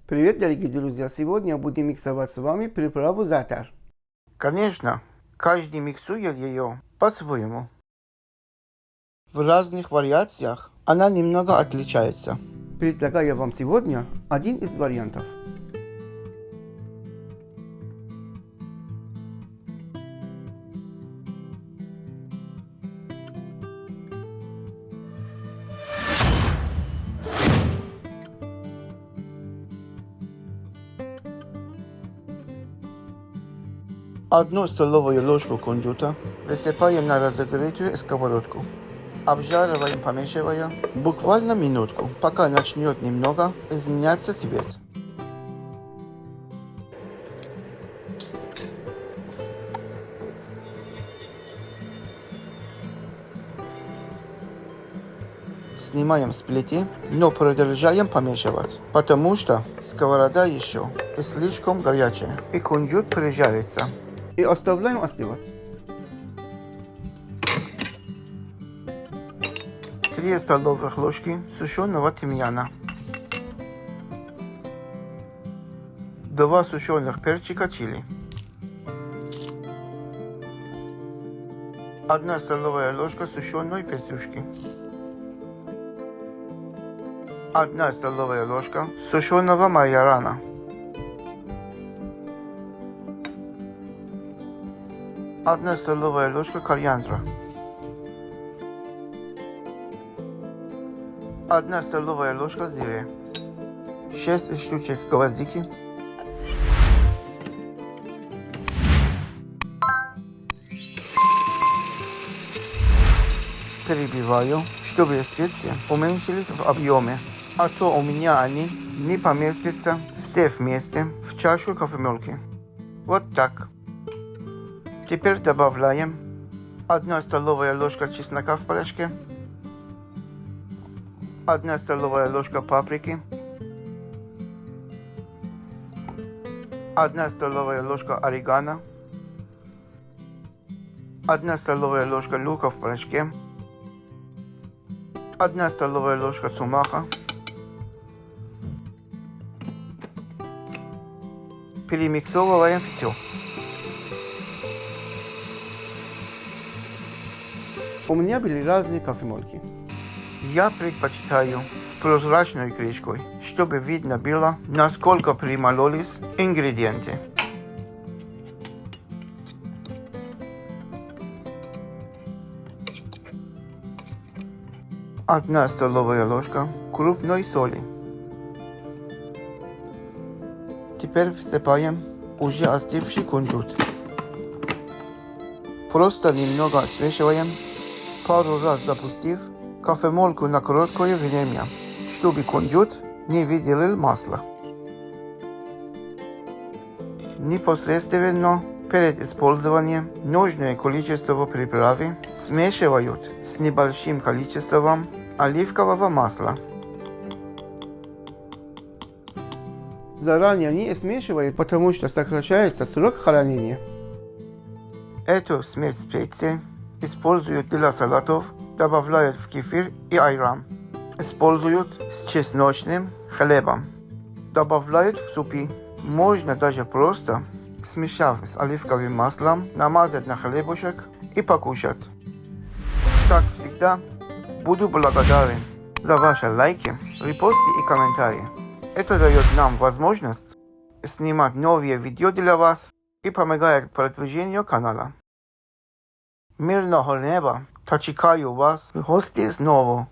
Привет, дорогие друзья! Сегодня будем миксовать с вами приправу затар. Конечно, каждый миксует ее по-своему. В разных вариациях она немного отличается. Предлагаю вам сегодня один из вариантов. Одну столовую ложку кунжута высыпаем на разогретую сковородку. Обжариваем, помешивая буквально минутку, пока начнет немного изменяться цвет. Снимаем с плиты, но продолжаем помешивать, потому что сковорода еще слишком горячая и кунжут прижарится. И оставляем остывать. 3 столовых ложки сушеного тимьяна, 2 сушеных перчика чили, 1 столовая ложка сушеной петрушки, 1 столовая ложка сушеного майорана, 1 столовая ложка кориандра, 1 столовая ложка зиры, 6 штучек гвоздики, перебиваю, чтобы специи уменьшились в объеме, а то у меня они не поместятся все вместе в чашу кофемолки. Вот так. Теперь добавляем 1 столовая ложка чеснока в порошке, 1 столовая ложка паприки, 1 столовая ложка орегано, 1 столовая ложка лука в порошке, 1 столовая ложка сумаха, перемиксовываем все. У меня были разные кофемолки. Я предпочитаю с прозрачной крышкой, чтобы видно было, насколько примололись ингредиенты. Одна столовая ложка крупной соли. Теперь всыпаем уже остывший кунжут. Просто немного смешиваем, пару раз запустив кофемолку на короткое время, чтобы кунжут не выделил масла. Непосредственно перед использованием нужное количество приправы смешивают с небольшим количеством оливкового масла. Заранее не смешивают, потому что сокращается срок хранения. Эту смесь специй используют для салатов, добавляют в кефир и айран. Используют с чесночным хлебом. Добавляют в супы. Можно даже просто, смешав с оливковым маслом, намазать на хлебушек и покушать. Как всегда, буду благодарен за ваши лайки, репосты и комментарии. Это дает нам возможность снимать новые видео для вас и помогает продвижению канала. Мирного неба, та чекаю вас в гості знову.